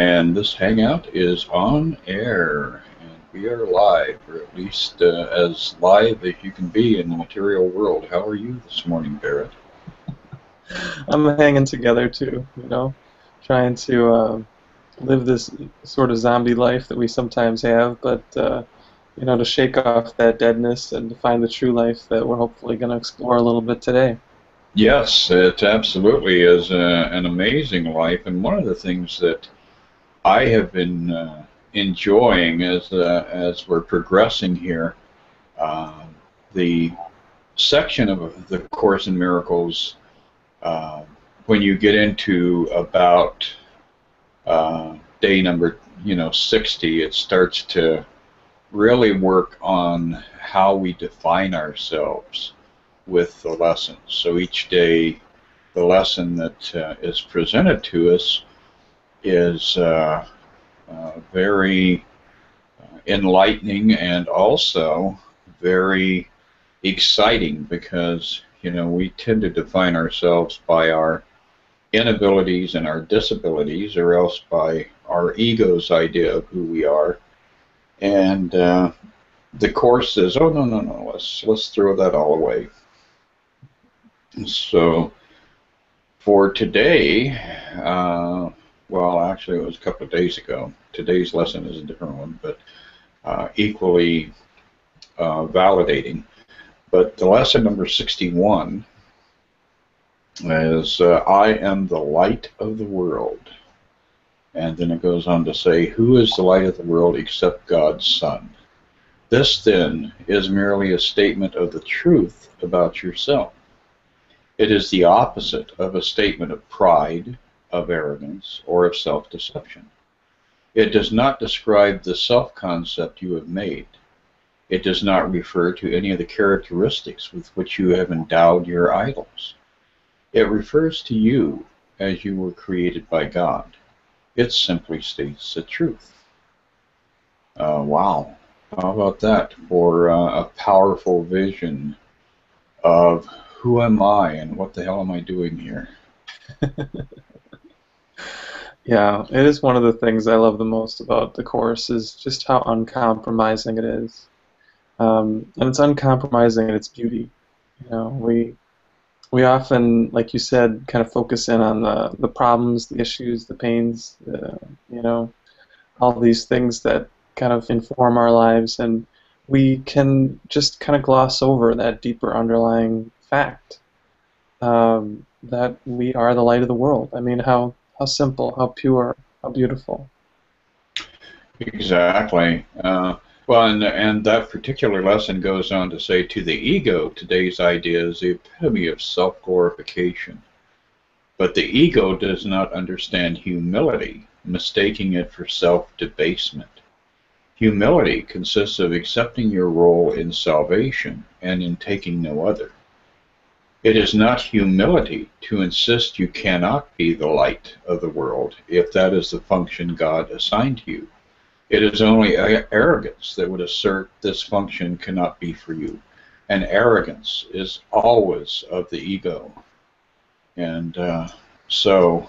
And this hangout is on air, and we are live, or at least as live as you can be in the material world. How are you this morning, Barrett? I'm hanging together too, trying to live this sort of zombie life that we sometimes have, but to shake off that deadness and to find the true life that we're hopefully going to explore a little bit today. Yes, it absolutely is an amazing life, and one of the things that I have been enjoying as we're progressing here, uh, the section of the Course in Miracles, uh, when you get into about day number 60, it starts to really work on how we define ourselves with the lessons. So each day, the lesson that is presented to us is very enlightening and also very exciting because we tend to define ourselves by our inabilities and our disabilities, or else by our ego's idea of who we are. And the course says, "Oh, no, no, no, let's throw that all away." So for today, well, actually, it was a couple of days ago. Today's lesson is a different one, but equally validating. But the lesson number 61 is I am the light of the world. And then it goes on to say, who is the light of the world except God's Son? This, then, is merely a statement of the truth about yourself. It is the opposite of a statement of pride, of arrogance, or of self-deception. It does not describe the self-concept you have made. It does not refer to any of the characteristics with which you have endowed your idols. It refers to you as you were created by God. It simply states the truth. Wow. How about that for a powerful vision of who am I and what the hell am I doing here? Yeah, it is one of the things I love the most about the Course is just how uncompromising it is. And it's uncompromising in its beauty. We often, like you said, kind of focus in on the problems, the issues, the pains, you know, all these things that kind of inform our lives, and we can just kind of gloss over that deeper underlying fact that we are the light of the world. I mean, how simple, how pure, how beautiful. Exactly. Well, and that particular lesson goes on to say, to the ego, today's idea is the epitome of self-glorification. But the ego does not understand humility, mistaking it for self-debasement. Humility consists of accepting your role in salvation and in taking no other. It is not humility to insist you cannot be the light of the world if that is the function God assigned to you. It is only arrogance that would assert this function cannot be for you. And arrogance is always of the ego. And so,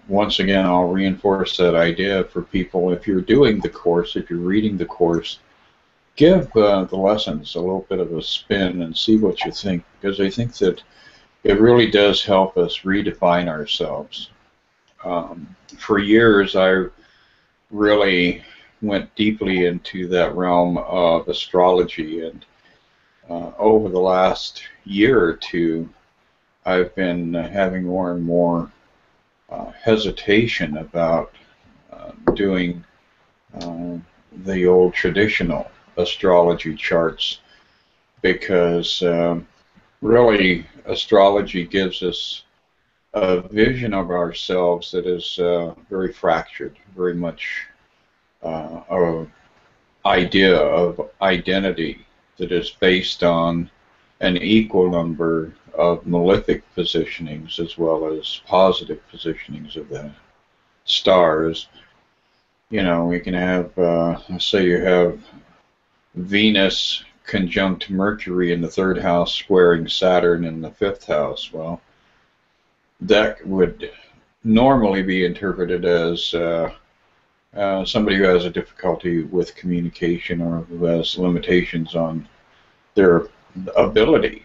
once again, I'll reinforce that idea for people. If you're doing the course, if you're reading the course, give the lessons a little bit of a spin and see what you think, because I think that it really does help us redefine ourselves. For years, I really went deeply into that realm of astrology, and over the last year or two, I've been having more and more hesitation about doing the old traditional astrology charts, because really astrology gives us a vision of ourselves that is very fractured, very much an idea of identity that is based on an equal number of malefic positionings as well as positive positionings of the stars. We can have, let's say you have Venus conjunct Mercury in the third house squaring Saturn in the fifth house. Well, that would normally be interpreted as somebody who has a difficulty with communication or who has limitations on their ability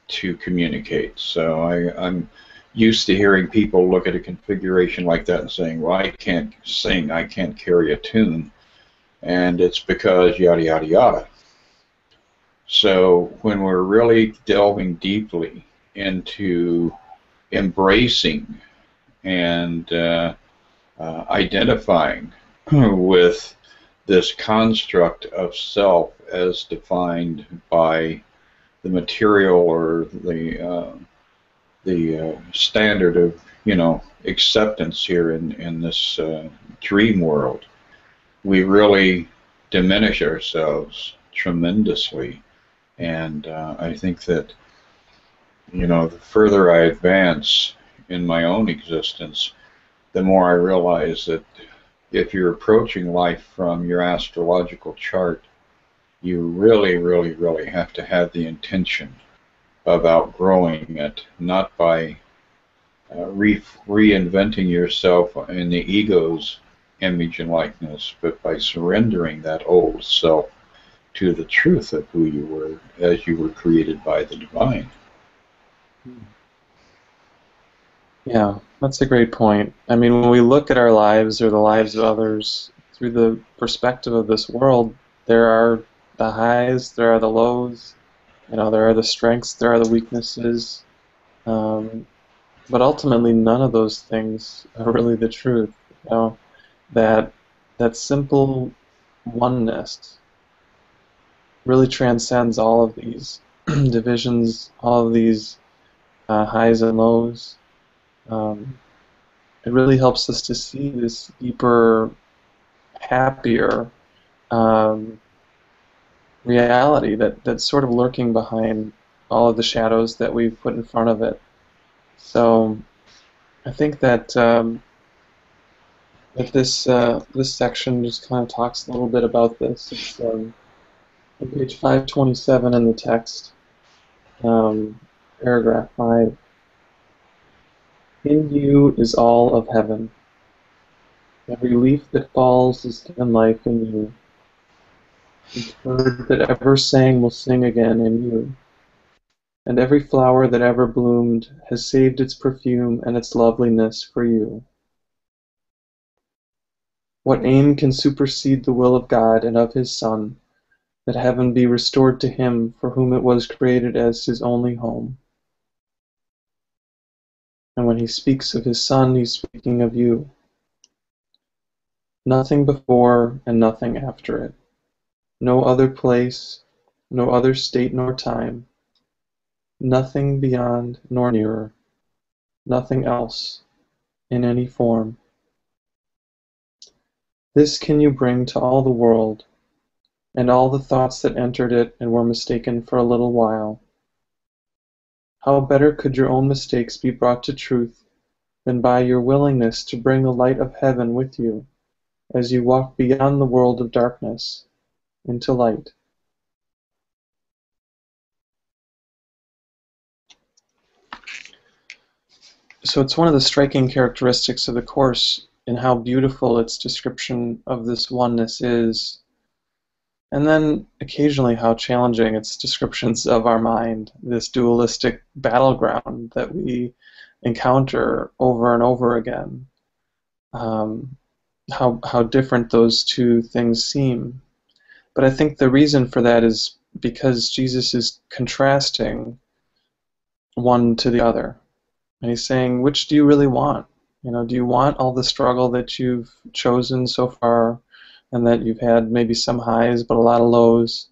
to communicate. So I'm used to hearing people look at a configuration like that and saying, well, I can't sing, I can't carry a tune, and it's because yada, yada, yada. So when we're really delving deeply into embracing and identifying with this construct of self as defined by the material or the standard of acceptance here in this dream world, we really diminish ourselves tremendously. And I think that the further I advance in my own existence, the more I realize that if you're approaching life from your astrological chart, you really, really, really have to have the intention of outgrowing it, not by reinventing yourself in the ego's image and likeness, but by surrendering that old self to the truth of who you were as you were created by the divine. Yeah, that's a great point. I mean, when we look at our lives or the lives of others through the perspective of this world, there are the highs, there are the lows, there are the strengths, there are the weaknesses, but ultimately none of those things are really the truth. That simple oneness really transcends all of these divisions, all of these highs and lows. It really helps us to see this deeper, happier reality that's sort of lurking behind all of the shadows that we've put in front of it. So I think that this section just kind of talks a little bit about this. It's on page 527 in the text, paragraph 5. In you is all of heaven. Every leaf that falls is given life in you. Each bird that ever sang will sing again in you. And every flower that ever bloomed has saved its perfume and its loveliness for you. What aim can supersede the will of God and of His Son, that heaven be restored to Him for whom it was created as His only home? And when He speaks of His Son, He's speaking of you. Nothing before and nothing after it. No other place, no other state nor time. Nothing beyond nor nearer. Nothing else in any form. This can you bring to all the world, and all the thoughts that entered it and were mistaken for a little while. How better could your own mistakes be brought to truth than by your willingness to bring the light of heaven with you as you walk beyond the world of darkness into light? So it's one of the striking characteristics of the Course in how beautiful its description of this oneness is, and then occasionally how challenging its descriptions of our mind, this dualistic battleground that we encounter over and over again. How different those two things seem. But I think the reason for that is because Jesus is contrasting one to the other. And He's saying, which do you really want? Do you want all the struggle that you've chosen so far and that you've had maybe some highs but a lot of lows?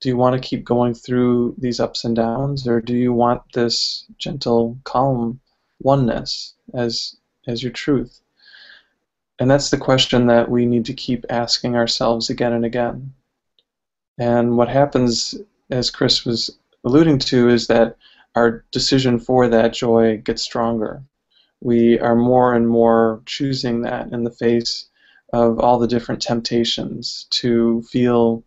Do you want to keep going through these ups and downs, or do you want this gentle, calm oneness as your truth? And that's the question that we need to keep asking ourselves again and again. And what happens, as Chris was alluding to, is that our decision for that joy gets stronger. We are more and more choosing that in the face of all the different temptations to feel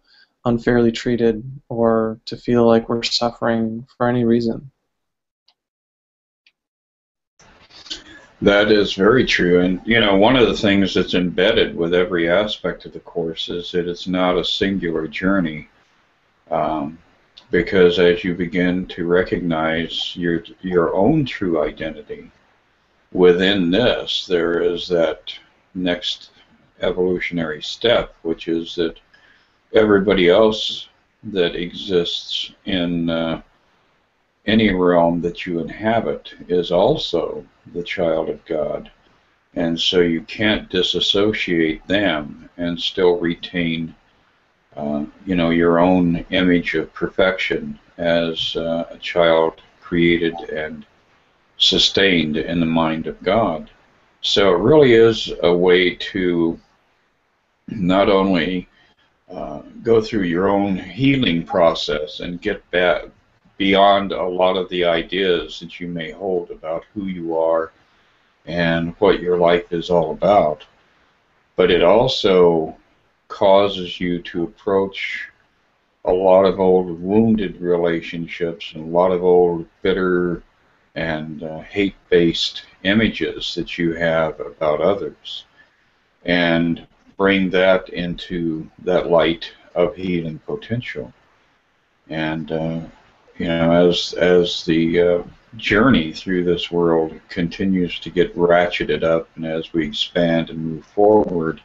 unfairly treated or to feel like we're suffering for any reason. That is very true. And, one of the things that's embedded with every aspect of the Course is that it's not a singular journey. Um, because as you begin to recognize your own true identity within this, there is that next evolutionary step, which is that everybody else that exists in any realm that you inhabit is also the child of God. And so you can't disassociate them and still retain, your own image of perfection as a child created and sustained in the mind of God. So it really is a way to not only go through your own healing process and get back beyond a lot of the ideas that you may hold about who you are and what your life is all about, but it also causes you to approach a lot of old wounded relationships and a lot of old bitter and hate-based images that you have about others, and bring that into that light of healing potential. And as the journey through this world continues to get ratcheted up, and as we expand and move forward,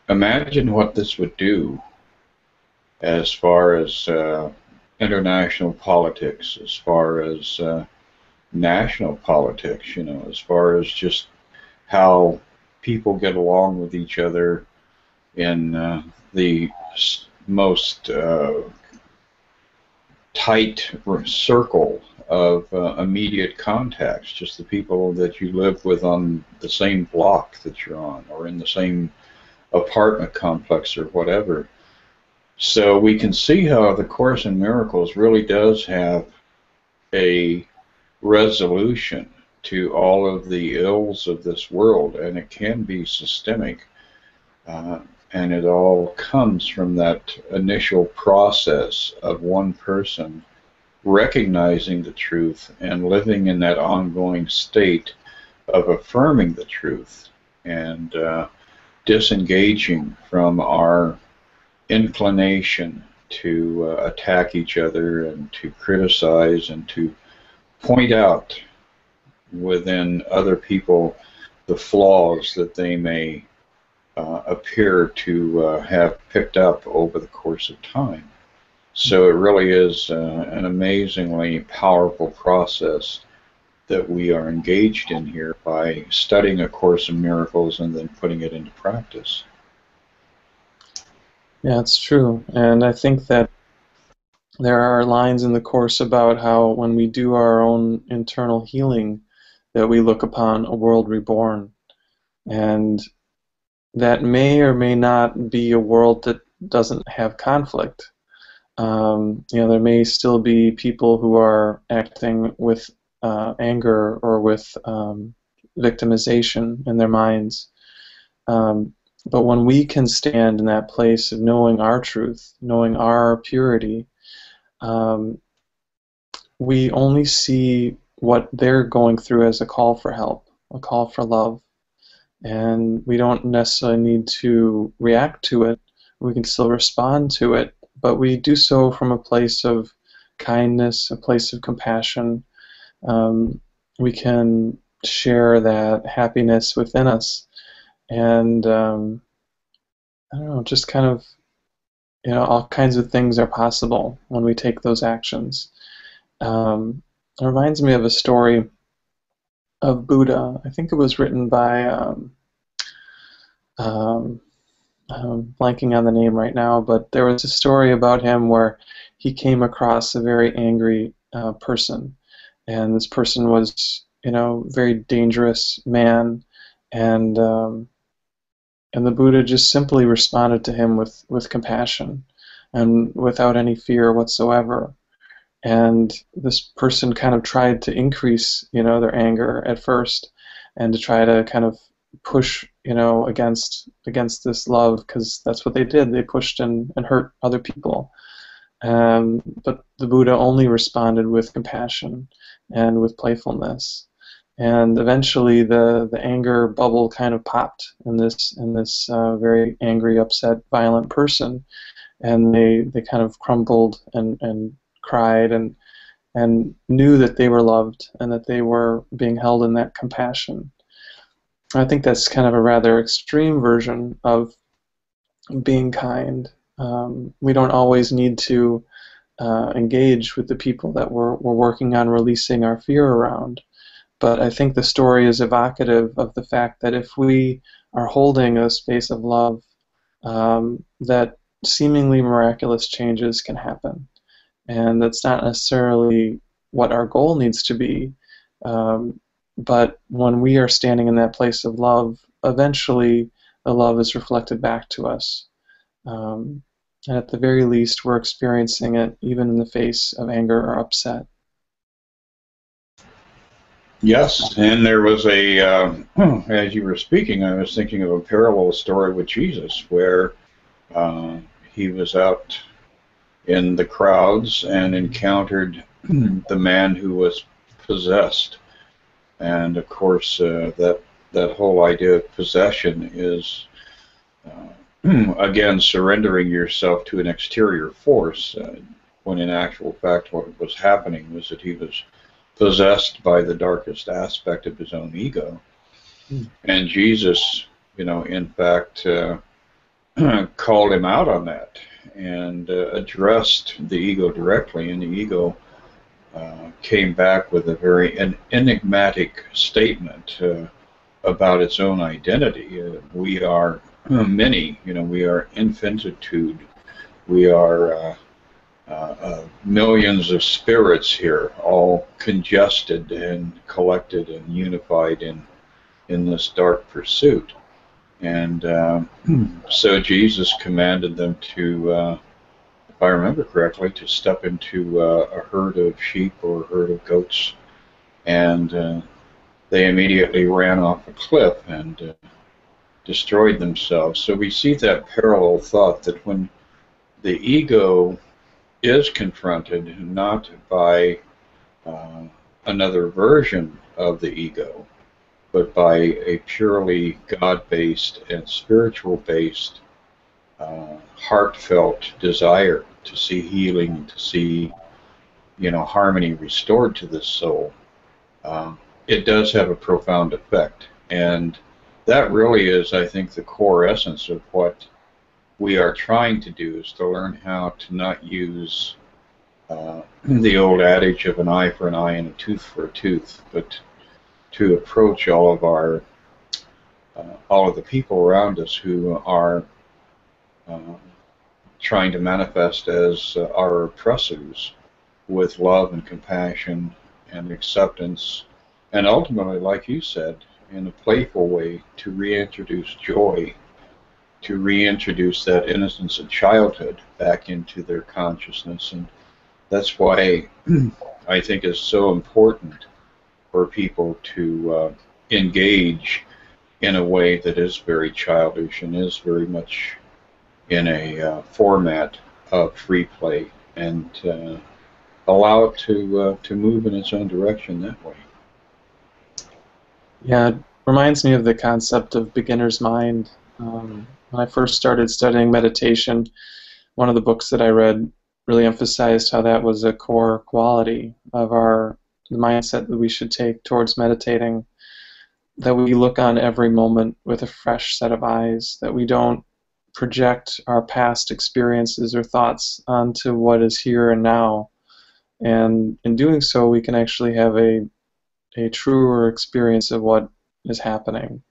imagine what this would do as far as international politics, as far as national politics, as far as just how people get along with each other in the most tight circle of immediate contacts, just the people that you live with on the same block that you're on, or in the same apartment complex, or whatever. So we can see how the Course in Miracles really does have a resolution to all of the ills of this world, and it can be systemic, and it all comes from that initial process of one person recognizing the truth and living in that ongoing state of affirming the truth and disengaging from our inclination to attack each other and to criticize and to point out within other people the flaws that they may appear to have picked up over the course of time. So it really is an amazingly powerful process that we are engaged in here by studying A Course in Miracles and then putting it into practice. Yeah, it's true. And I think that there are lines in the Course about how when we do our own internal healing, that we look upon a world reborn. And that may or may not be a world that doesn't have conflict. There may still be people who are acting with anger or with victimization in their minds. But when we can stand in that place of knowing our truth, knowing our purity, we only see what they're going through as a call for help, a call for love. And we don't necessarily need to react to it. We can still respond to it, but we do so from a place of kindness, a place of compassion. We can share that happiness within us. And I don't know, just kind of, all kinds of things are possible when we take those actions. It reminds me of a story of Buddha. I think it was written by, I'm blanking on the name right now, but there was a story about him where he came across a very angry person. And this person was, very dangerous man, and the Buddha just simply responded to him with compassion and without any fear whatsoever. And this person kind of tried to increase, their anger at first, and to try to kind of push, against this love, because that's what they did. They pushed and hurt other people. But the Buddha only responded with compassion and with playfulness. And eventually the anger bubble kind of popped in this very angry, upset, violent person, and they kind of crumbled and cried and knew that they were loved and that they were being held in that compassion. I think that's kind of a rather extreme version of being kind. We don't always need to engage with the people that we're working on releasing our fear around. But I think the story is evocative of the fact that if we are holding a space of love, that seemingly miraculous changes can happen. And that's not necessarily what our goal needs to be. But when we are standing in that place of love, eventually the love is reflected back to us. And at the very least, we're experiencing it even in the face of anger or upset. Yes, and there was as you were speaking, I was thinking of a parallel story with Jesus where he was out in the crowds and encountered the man who was possessed. And of course, that whole idea of possession is, again, surrendering yourself to an exterior force, when in actual fact what was happening was that he was possessed by the darkest aspect of his own ego. And Jesus, in fact, called him out on that and addressed the ego directly, and the ego came back with a very enigmatic statement about its own identity. We are many, we are infinitude, we are millions of spirits here, all congested and collected and unified in this dark pursuit. And so Jesus commanded them to, if I remember correctly, to step into a herd of sheep or a herd of goats, and they immediately ran off a cliff and destroyed themselves. So we see that parallel thought that when the ego is confronted not by another version of the ego, but by a purely God-based and spiritual-based heartfelt desire to see healing, to see, harmony restored to this soul, it does have a profound effect. And that really is, I think, the core essence of what we are trying to do, is to learn how to not use the old adage of an eye for an eye and a tooth for a tooth, but to approach all of the people around us who are trying to manifest as our oppressors with love and compassion and acceptance, and ultimately, like you said, in a playful way, to reintroduce joy, to reintroduce that innocence of childhood back into their consciousness. And that's why I think it's so important for people to engage in a way that is very childish and is very much in a format of free play, and allow it to move in its own direction that way. Yeah, it reminds me of the concept of beginner's mind. When I first started studying meditation, one of the books that I read really emphasized how that was a core quality of the mindset that we should take towards meditating, that we look on every moment with a fresh set of eyes, that we don't project our past experiences or thoughts onto what is here and now. And in doing so, we can actually have a truer experience of what is happening.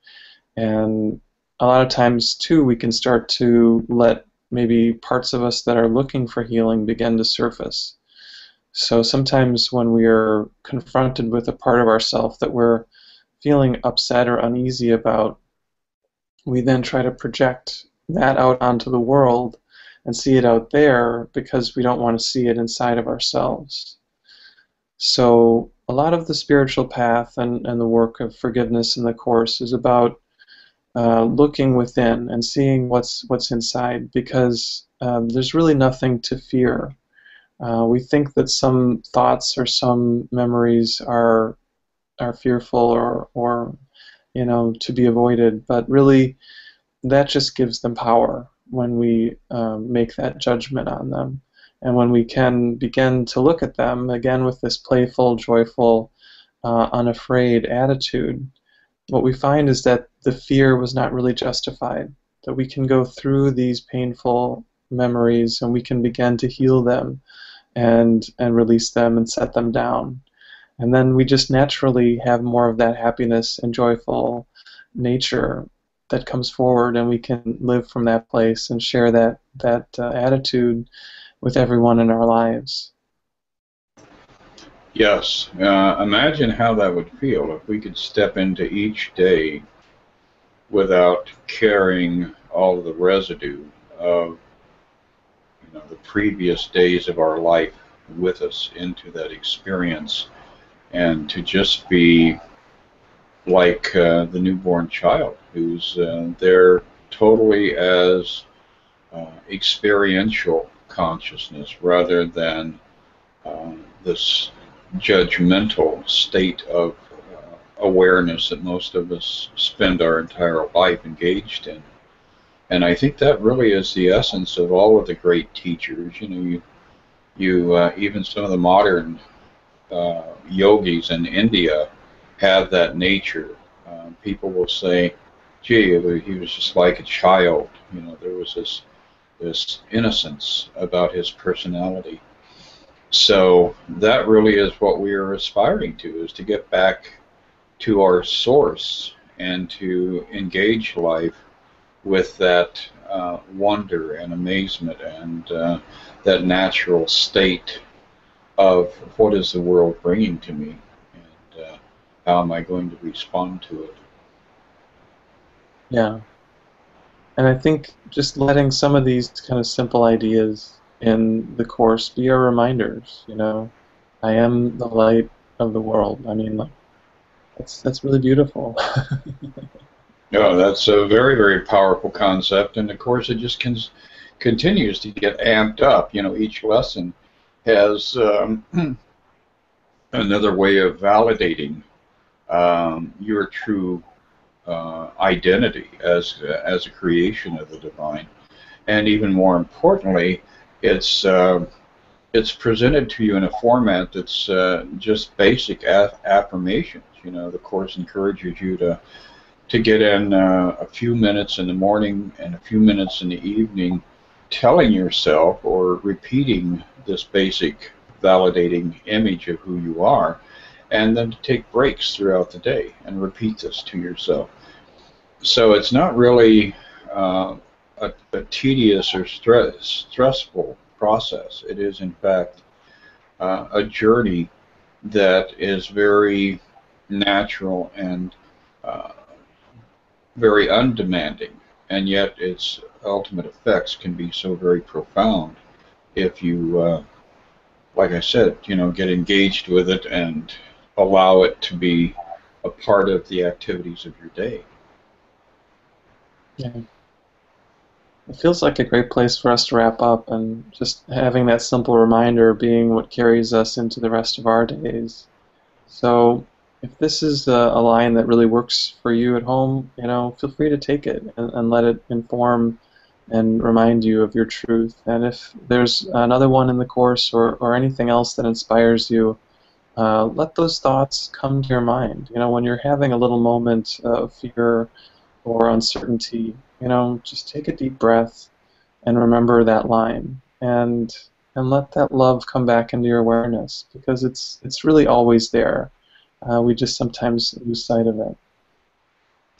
And a lot of times, too, we can start to let maybe parts of us that are looking for healing begin to surface. So sometimes when we are confronted with a part of ourselves that we're feeling upset or uneasy about, we then try to project that out onto the world and see it out there because we don't want to see it inside of ourselves. So a lot of the spiritual path and the work of forgiveness in the Course is about looking within and seeing what's inside, because there's really nothing to fear. We think that some thoughts or some memories are are fearful or to be avoided, but really that just gives them power when we make that judgment on them. And when we can begin to look at them, again, with this playful, joyful, unafraid attitude, what we find is that the fear was not really justified, that we can go through these painful memories and we can begin to heal them and release them and set them down. And then we just naturally have more of that happiness and joyful nature that comes forward, and we can live from that place and share that attitude with everyone in our lives. Yes. Imagine how that would feel if we could step into each day without carrying all of the residue of the previous days of our life with us into that experience, and to just be like the newborn child who's there totally as experiential consciousness rather than this judgmental state of awareness that most of us spend our entire life engaged in. And I think that really is the essence of all of the great teachers. You even some of the modern yogis in India have that nature. People will say, "Gee, he was just like a child." There was this innocence about his personality. So that really is what we are aspiring to: is to get back to our source and to engage life with that wonder and amazement and that natural state of what is the world bringing to me, and how am I going to respond to it. Yeah. And I think just letting some of these kind of simple ideas in the Course be our reminders. I am the light of the world. I mean, like, that's really beautiful. No, that's a very, very powerful concept, and of course it just continues to get amped up. Each lesson has another way of validating your true identity as a creation of the divine, and even more importantly, it's presented to you in a format that's just basic affirmations. The Course encourages you to get in a few minutes in the morning and a few minutes in the evening telling yourself or repeating this basic validating image of who you are, and then to take breaks throughout the day and repeat this to yourself. So it's not really a tedious or stressful process. It is, in fact, a journey that is very natural and very undemanding, and yet its ultimate effects can be so very profound if you, like I said, get engaged with it and allow it to be a part of the activities of your day. Yeah. It feels like a great place for us to wrap up, and just having that simple reminder being what carries us into the rest of our days. So if this is a line that really works for you at home, feel free to take it and let it inform and remind you of your truth. And if there's another one in the Course or anything else that inspires you, let those thoughts come to your mind. When you're having a little moment of fear or uncertainty, just take a deep breath and remember that line, and let that love come back into your awareness, because it's really always there. We just sometimes lose sight of it.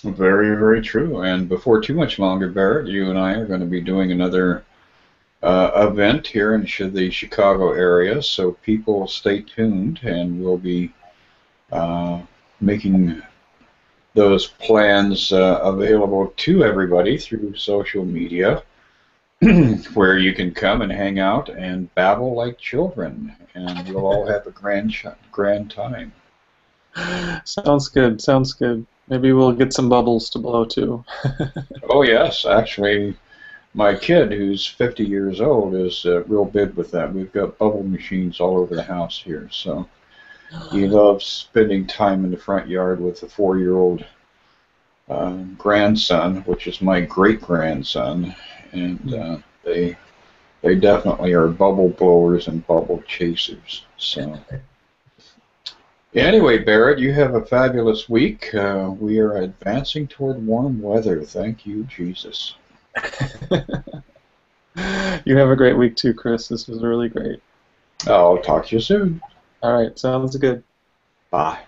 Very, very true. And before too much longer, Barrett, you and I are going to be doing another event here in the Chicago area, so people stay tuned, and we'll be making those plans available to everybody through social media, where you can come and hang out and babble like children, and we'll all have a grand time. Sounds good. Sounds good. Maybe we'll get some bubbles to blow too. Oh yes, actually, my kid, who's 50 years old, is real big with that. We've got bubble machines all over the house here, so He loves spending time in the front yard with the 4-year-old grandson, which is my great grandson, and they definitely are bubble blowers and bubble chasers. So. Anyway, Barrett, you have a fabulous week. We are advancing toward warm weather. Thank you, Jesus. You have a great week too, Chris. This was really great. I'll talk to you soon. All right, sounds good. Bye.